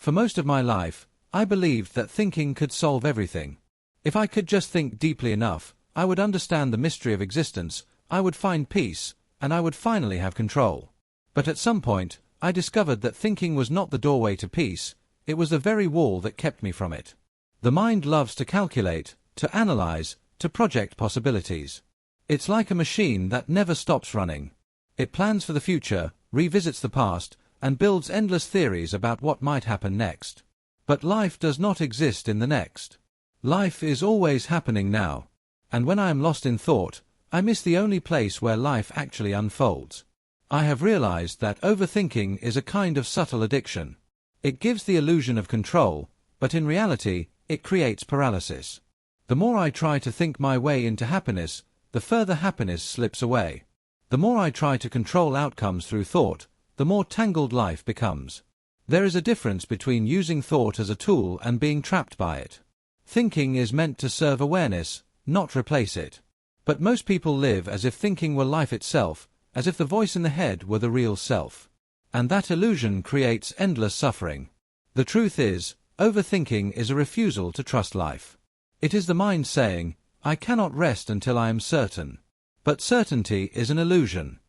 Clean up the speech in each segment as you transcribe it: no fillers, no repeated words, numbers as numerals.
For most of my life, I believed that thinking could solve everything. If I could just think deeply enough, I would understand the mystery of existence, I would find peace, and I would finally have control. But at some point, I discovered that thinking was not the doorway to peace, it was the very wall that kept me from it. The mind loves to calculate, to analyze, to project possibilities. It's like a machine that never stops running. It plans for the future, revisits the past, and builds endless theories about what might happen next. But life does not exist in the next. Life is always happening now. And when I am lost in thought, I miss the only place where life actually unfolds. I have realized that overthinking is a kind of subtle addiction. It gives the illusion of control, but in reality, it creates paralysis. The more I try to think my way into happiness, the further happiness slips away. The more I try to control outcomes through thought, the more tangled life becomes. There is a difference between using thought as a tool and being trapped by it. Thinking is meant to serve awareness, not replace it. But most people live as if thinking were life itself, as if the voice in the head were the real self. And that illusion creates endless suffering. The truth is, overthinking is a refusal to trust life. It is the mind saying, I cannot rest until I am certain. But certainty is an illusion.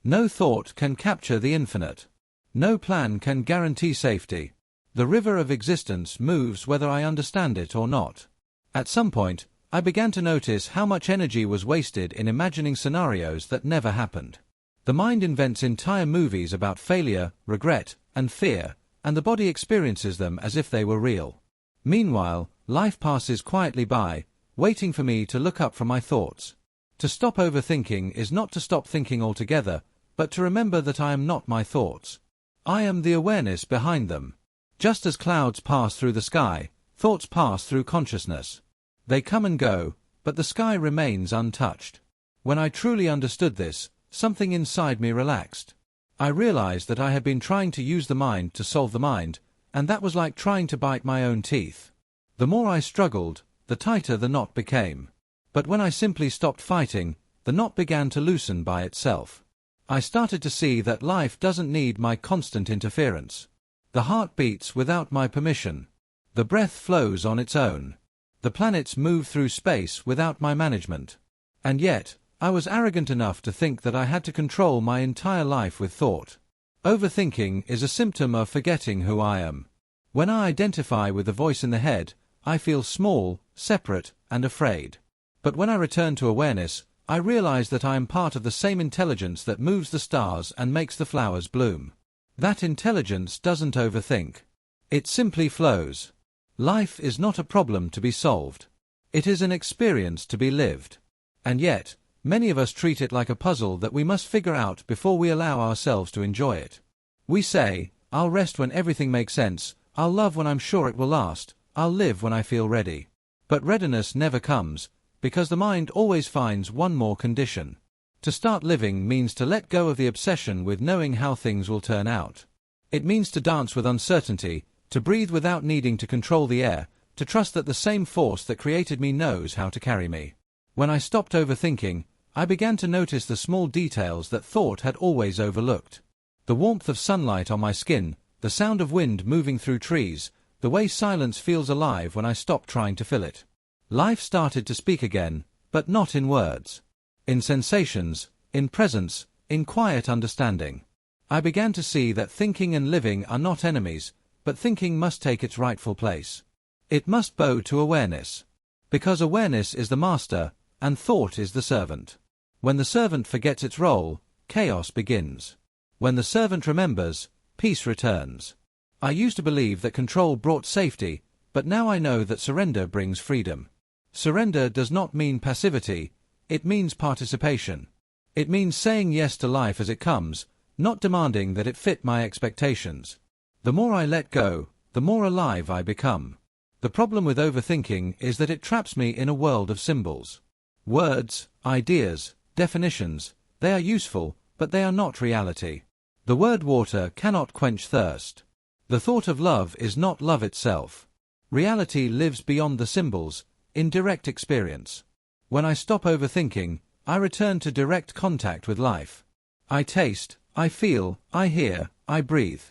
No thought can capture the infinite. No plan can guarantee safety. The river of existence moves whether I understand it or not. At some point, I began to notice how much energy was wasted in imagining scenarios that never happened. The mind invents entire movies about failure, regret, and fear, and the body experiences them as if they were real. Meanwhile, life passes quietly by, waiting for me to look up from my thoughts. To stop overthinking is not to stop thinking altogether, but to remember that I am not my thoughts. I am the awareness behind them. Just as clouds pass through the sky, thoughts pass through consciousness. They come and go, but the sky remains untouched. When I truly understood this, something inside me relaxed. I realized that I had been trying to use the mind to solve the mind, and that was like trying to bite my own teeth. The more I struggled, the tighter the knot became. But when I simply stopped fighting, the knot began to loosen by itself. I started to see that life doesn't need my constant interference. The heart beats without my permission. The breath flows on its own. The planets move through space without my management. And yet, I was arrogant enough to think that I had to control my entire life with thought. Overthinking is a symptom of forgetting who I am. When I identify with the voice in the head, I feel small, separate, and afraid. But when I return to awareness, I realize that I am part of the same intelligence that moves the stars and makes the flowers bloom. That intelligence doesn't overthink. It simply flows. Life is not a problem to be solved. It is an experience to be lived. And yet, many of us treat it like a puzzle that we must figure out before we allow ourselves to enjoy it. We say, I'll rest when everything makes sense, I'll love when I'm sure it will last, I'll live when I feel ready. But readiness never comes, because the mind always finds one more condition. To start living means to let go of the obsession with knowing how things will turn out. It means to dance with uncertainty, to breathe without needing to control the air, to trust that the same force that created me knows how to carry me. When I stopped overthinking, I began to notice the small details that thought had always overlooked. The warmth of sunlight on my skin, the sound of wind moving through trees, the way silence feels alive when I stop trying to fill it. Life started to speak again, but not in words. In sensations, in presence, in quiet understanding. I began to see that thinking and living are not enemies, but thinking must take its rightful place. It must bow to awareness. Because awareness is the master, and thought is the servant. When the servant forgets its role, chaos begins. When the servant remembers, peace returns. I used to believe that control brought safety, but now I know that surrender brings freedom. Surrender does not mean passivity, it means participation. It means saying yes to life as it comes, not demanding that it fit my expectations. The more I let go, the more alive I become. The problem with overthinking is that it traps me in a world of symbols. Words, ideas, definitions, they are useful, but they are not reality. The word water cannot quench thirst. The thought of love is not love itself. Reality lives beyond the symbols, in direct experience. When I stop overthinking, I return to direct contact with life. I taste, I feel, I hear, I breathe.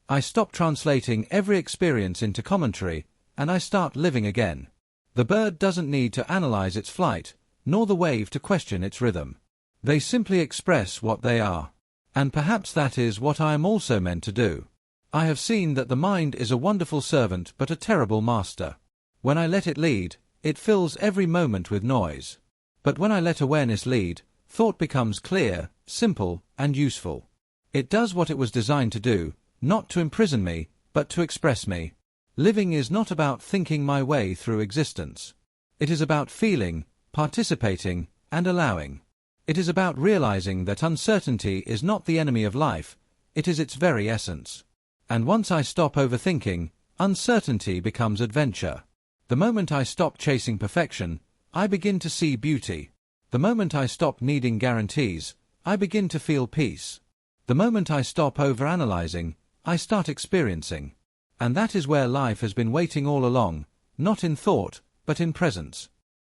I stop translating every experience into commentary, and I start living again. The bird doesn't need to analyze its flight, nor the wave to question its rhythm. They simply express what they are. And perhaps that is what I am also meant to do. I have seen that the mind is a wonderful servant but a terrible master. When I let it lead, it fills every moment with noise. But when I let awareness lead, thought becomes clear, simple, and useful. It does what it was designed to do, not to imprison me, but to express me. Living is not about thinking my way through existence. It is about feeling, participating, and allowing. It is about realizing that uncertainty is not the enemy of life, it is its very essence. And once I stop overthinking, uncertainty becomes adventure. The moment I stop chasing perfection, I begin to see beauty. The moment I stop needing guarantees, I begin to feel peace. The moment I stop overanalyzing, I start experiencing. And that is where life has been waiting all along, not in thought, but in presence.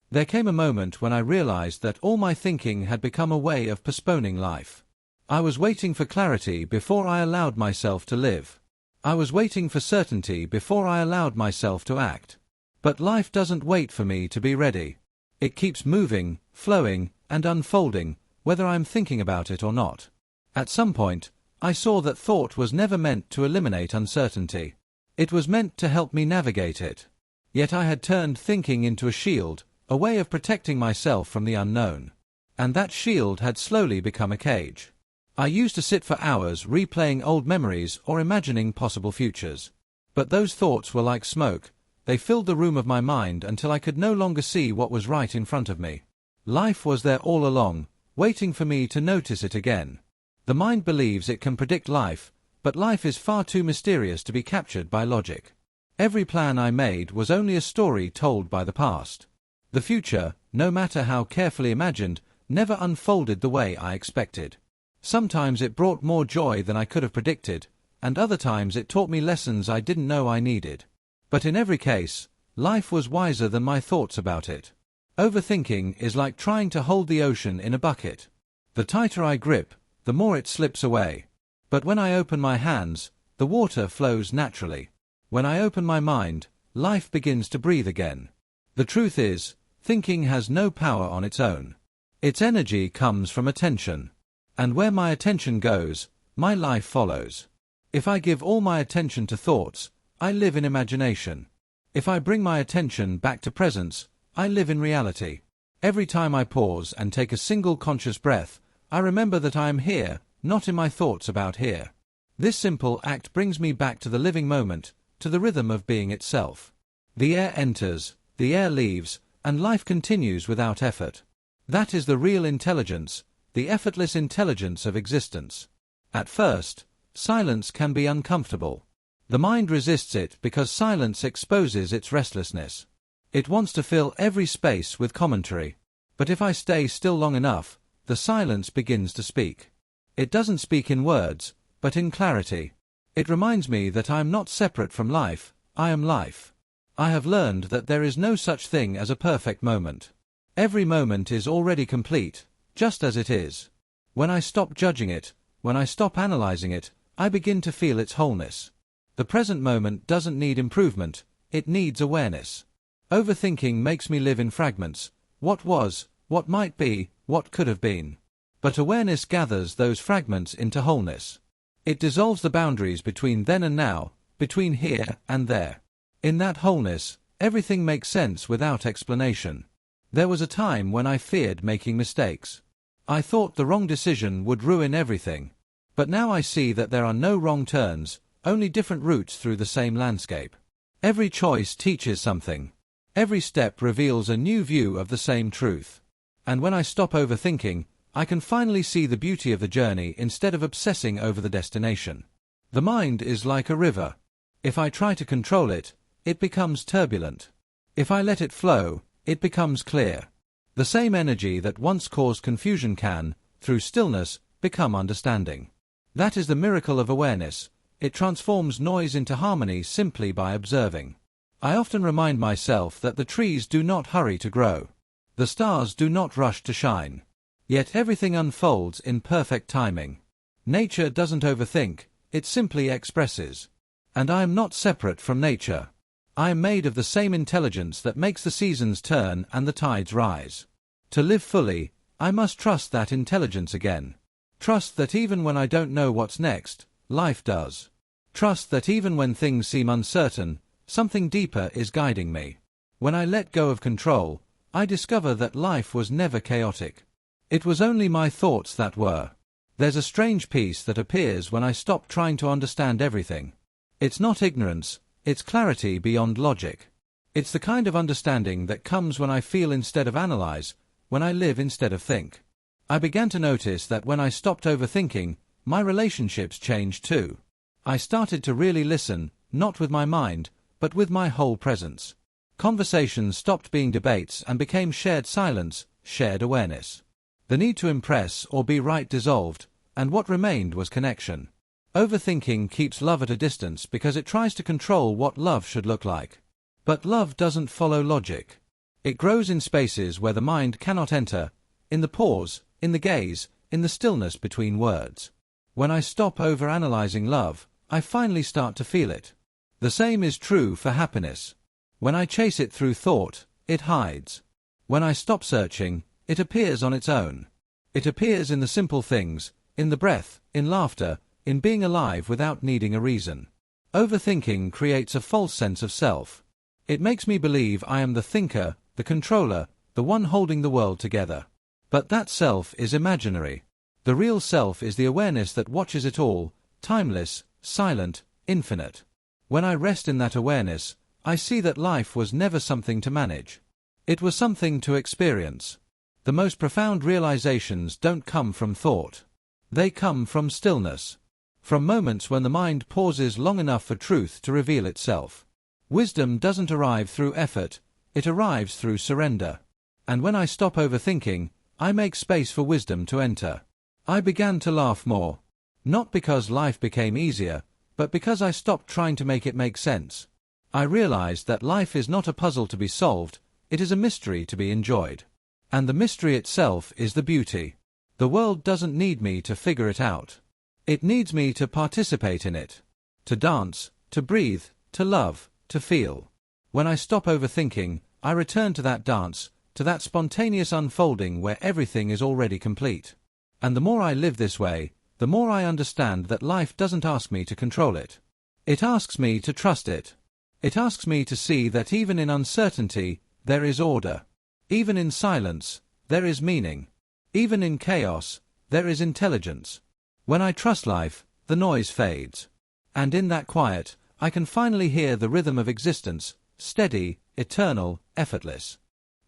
There came a moment when I realized that all my thinking had become a way of postponing life. I was waiting for clarity before I allowed myself to live. I was waiting for certainty before I allowed myself to act. But life doesn't wait for me to be ready. It keeps moving, flowing, and unfolding, whether I'm thinking about it or not. At some point, I saw that thought was never meant to eliminate uncertainty. It was meant to help me navigate it. Yet I had turned thinking into a shield, a way of protecting myself from the unknown. And that shield had slowly become a cage. I used to sit for hours replaying old memories or imagining possible futures. But those thoughts were like smoke. They filled the room of my mind until I could no longer see what was right in front of me. Life was there all along, waiting for me to notice it again. The mind believes it can predict life, but life is far too mysterious to be captured by logic. Every plan I made was only a story told by the past. The future, no matter how carefully imagined, never unfolded the way I expected. Sometimes it brought more joy than I could have predicted, and other times it taught me lessons I didn't know I needed. But in every case, life was wiser than my thoughts about it. Overthinking is like trying to hold the ocean in a bucket. The tighter I grip, the more it slips away. But when I open my hands, the water flows naturally. When I open my mind, life begins to breathe again. The truth is, thinking has no power on its own. Its energy comes from attention. And where my attention goes, my life follows. If I give all my attention to thoughts, I live in imagination. If I bring my attention back to presence, I live in reality. Every time I pause and take a single conscious breath, I remember that I am here, not in my thoughts about here. This simple act brings me back to the living moment, to the rhythm of being itself. The air enters, the air leaves, and life continues without effort. That is the real intelligence, the effortless intelligence of existence. At first, silence can be uncomfortable. The mind resists it because silence exposes its restlessness. It wants to fill every space with commentary. But if I stay still long enough, the silence begins to speak. It doesn't speak in words, but in clarity. It reminds me that I am not separate from life, I am life. I have learned that there is no such thing as a perfect moment. Every moment is already complete, just as it is. When I stop judging it, when I stop analyzing it, I begin to feel its wholeness. The present moment doesn't need improvement, it needs awareness. Overthinking makes me live in fragments. What was, what might be, what could have been. But awareness gathers those fragments into wholeness. It dissolves the boundaries between then and now, between here and there. In that wholeness, everything makes sense without explanation. There was a time when I feared making mistakes. I thought the wrong decision would ruin everything. But now I see that there are no wrong turns, only different routes through the same landscape. Every choice teaches something. Every step reveals a new view of the same truth. And when I stop overthinking, I can finally see the beauty of the journey instead of obsessing over the destination. The mind is like a river. If I try to control it, it becomes turbulent. If I let it flow, it becomes clear. The same energy that once caused confusion can, through stillness, become understanding. That is the miracle of awareness. It transforms noise into harmony simply by observing. I often remind myself that the trees do not hurry to grow. The stars do not rush to shine. Yet everything unfolds in perfect timing. Nature doesn't overthink, it simply expresses. And I am not separate from nature. I am made of the same intelligence that makes the seasons turn and the tides rise. To live fully, I must trust that intelligence again. Trust that even when I don't know what's next, life does. Trust that even when things seem uncertain, something deeper is guiding me. When I let go of control, I discover that life was never chaotic. It was only my thoughts that were. There's a strange peace that appears when I stop trying to understand everything. It's not ignorance, it's clarity beyond logic. It's the kind of understanding that comes when I feel instead of analyze, when I live instead of think. I began to notice that when I stopped overthinking, my relationships changed too. I started to really listen, not with my mind, but with my whole presence. Conversations stopped being debates and became shared silence, shared awareness. The need to impress or be right dissolved, and what remained was connection. Overthinking keeps love at a distance because it tries to control what love should look like. But love doesn't follow logic. It grows in spaces where the mind cannot enter, in the pause, in the gaze, in the stillness between words. When I stop overanalyzing love, I finally start to feel it. The same is true for happiness. When I chase it through thought, it hides. When I stop searching, it appears on its own. It appears in the simple things, in the breath, in laughter, in being alive without needing a reason. Overthinking creates a false sense of self. It makes me believe I am the thinker, the controller, the one holding the world together. But that self is imaginary. The real self is the awareness that watches it all, timeless, silent, infinite. When I rest in that awareness, I see that life was never something to manage. It was something to experience. The most profound realizations don't come from thought. They come from stillness. From moments when the mind pauses long enough for truth to reveal itself. Wisdom doesn't arrive through effort, it arrives through surrender. And when I stop overthinking, I make space for wisdom to enter. I began to laugh more. Not because life became easier, but because I stopped trying to make it make sense. I realized that life is not a puzzle to be solved, it is a mystery to be enjoyed. And the mystery itself is the beauty. The world doesn't need me to figure it out. It needs me to participate in it. To dance, to breathe, to love, to feel. When I stop overthinking, I return to that dance, to that spontaneous unfolding where everything is already complete. And the more I live this way, the more I understand that life doesn't ask me to control it. It asks me to trust it. It asks me to see that even in uncertainty, there is order. Even in silence, there is meaning. Even in chaos, there is intelligence. When I trust life, the noise fades. And in that quiet, I can finally hear the rhythm of existence, steady, eternal, effortless.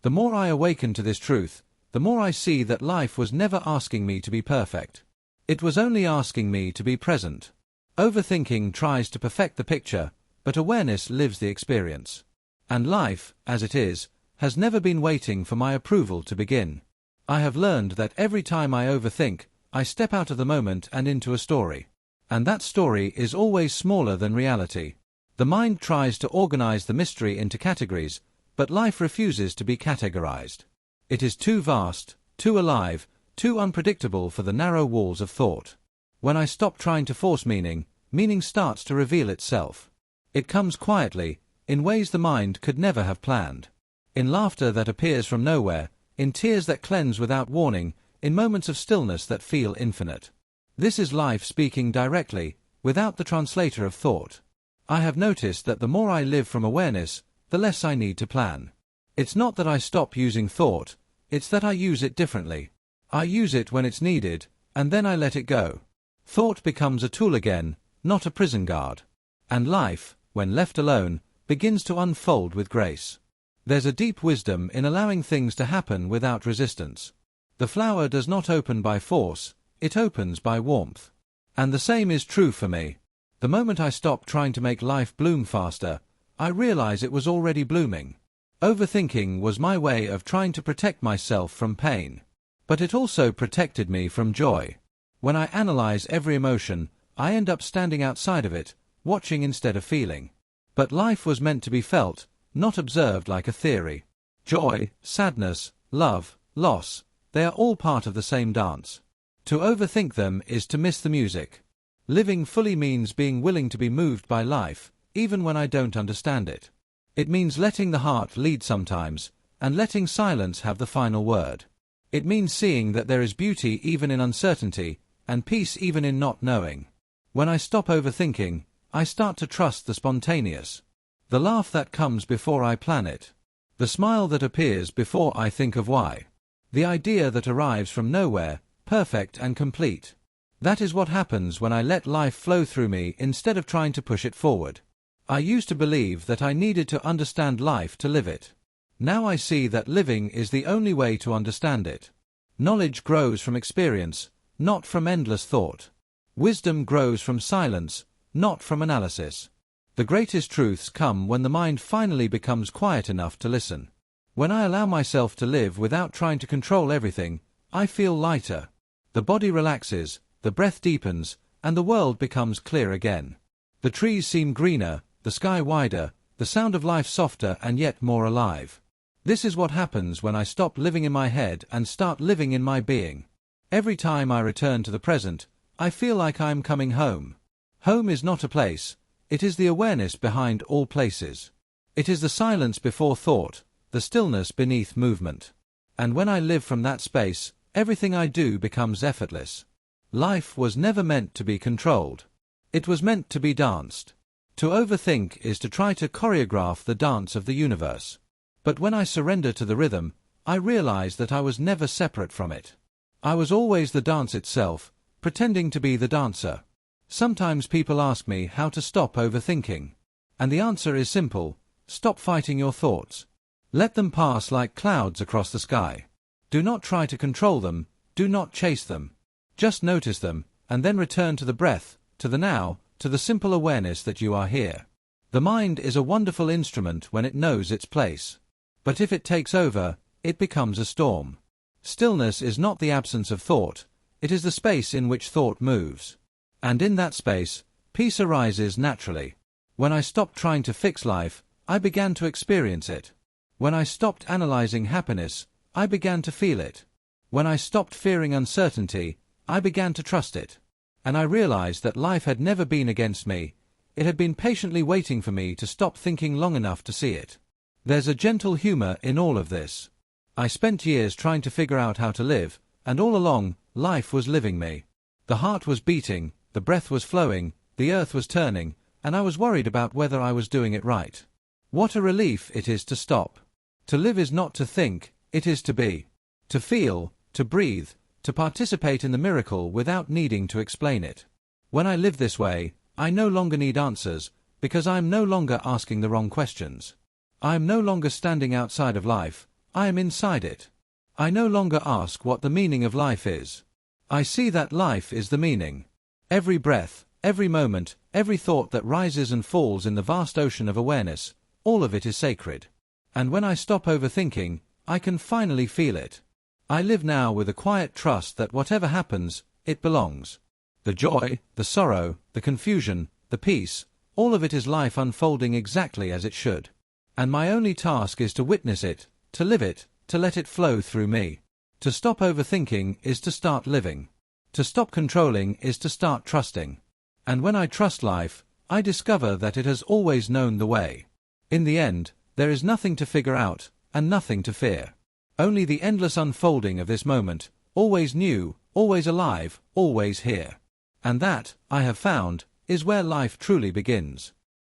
The more I awaken to this truth, the more I see that life was never asking me to be perfect. It was only asking me to be present. Overthinking tries to perfect the picture, but awareness lives the experience. And life, as it is, has never been waiting for my approval to begin. I have learned that every time I overthink, I step out of the moment and into a story. And that story is always smaller than reality. The mind tries to organize the mystery into categories, but life refuses to be categorized. It is too vast, too alive, too unpredictable for the narrow walls of thought. When I stop trying to force meaning, meaning starts to reveal itself. It comes quietly, in ways the mind could never have planned. In laughter that appears from nowhere, in tears that cleanse without warning, in moments of stillness that feel infinite. This is life speaking directly, without the translator of thought. I have noticed that the more I live from awareness, the less I need to plan. It's not that I stop using thought, it's that I use it differently. I use it when it's needed, and then I let it go. Thought becomes a tool again, not a prison guard. And life, when left alone, begins to unfold with grace. There's a deep wisdom in allowing things to happen without resistance. The flower does not open by force, it opens by warmth. And the same is true for me. The moment I stop trying to make life bloom faster, I realize it was already blooming. Overthinking was my way of trying to protect myself from pain. But it also protected me from joy. When I analyze every emotion, I end up standing outside of it, watching instead of feeling. But life was meant to be felt, not observed like a theory. Joy, sadness, love, loss, they are all part of the same dance. To overthink them is to miss the music. Living fully means being willing to be moved by life, even when I don't understand it. It means letting the heart lead sometimes, and letting silence have the final word. It means seeing that there is beauty even in uncertainty, and peace even in not knowing. When I stop overthinking, I start to trust the spontaneous. The laugh that comes before I plan it. The smile that appears before I think of why. The idea that arrives from nowhere, perfect and complete. That is what happens when I let life flow through me instead of trying to push it forward. I used to believe that I needed to understand life to live it. Now I see that living is the only way to understand it. Knowledge grows from experience, not from endless thought. Wisdom grows from silence, not from analysis. The greatest truths come when the mind finally becomes quiet enough to listen. When I allow myself to live without trying to control everything, I feel lighter. The body relaxes, the breath deepens, and the world becomes clear again. The trees seem greener, the sky wider, the sound of life softer and yet more alive. This is what happens when I stop living in my head and start living in my being. Every time I return to the present, I feel like I am coming home. Home is not a place, it is the awareness behind all places. It is the silence before thought, the stillness beneath movement. And when I live from that space, everything I do becomes effortless. Life was never meant to be controlled. It was meant to be danced. To overthink is to try to choreograph the dance of the universe. But when I surrender to the rhythm, I realize that I was never separate from it. I was always the dance itself, pretending to be the dancer. Sometimes people ask me how to stop overthinking. And the answer is simple: stop fighting your thoughts. Let them pass like clouds across the sky. Do not try to control them, do not chase them. Just notice them, and then return to the breath, to the now, to the simple awareness that you are here. The mind is a wonderful instrument when it knows its place. But if it takes over, it becomes a storm. Stillness is not the absence of thought, it is the space in which thought moves. And in that space, peace arises naturally. When I stopped trying to fix life, I began to experience it. When I stopped analyzing happiness, I began to feel it. When I stopped fearing uncertainty, I began to trust it. And I realized that life had never been against me, it had been patiently waiting for me to stop thinking long enough to see it. There's a gentle humor in all of this. I spent years trying to figure out how to live, and all along, life was living me. The heart was beating, the breath was flowing, the earth was turning, and I was worried about whether I was doing it right. What a relief it is to stop. To live is not to think, it is to be. To feel, to breathe, to participate in the miracle without needing to explain it. When I live this way, I no longer need answers, because I am no longer asking the wrong questions. I am no longer standing outside of life, I am inside it. I no longer ask what the meaning of life is. I see that life is the meaning. Every breath, every moment, every thought that rises and falls in the vast ocean of awareness, all of it is sacred. And when I stop overthinking, I can finally feel it. I live now with a quiet trust that whatever happens, it belongs. The joy, the sorrow, the confusion, the peace, all of it is life unfolding exactly as it should. And my only task is to witness it, to live it, to let it flow through me. To stop overthinking is to start living. To stop controlling is to start trusting. And when I trust life, I discover that it has always known the way. In the end, there is nothing to figure out, and nothing to fear. Only the endless unfolding of this moment, always new, always alive, always here. And that, I have found, is where life truly begins.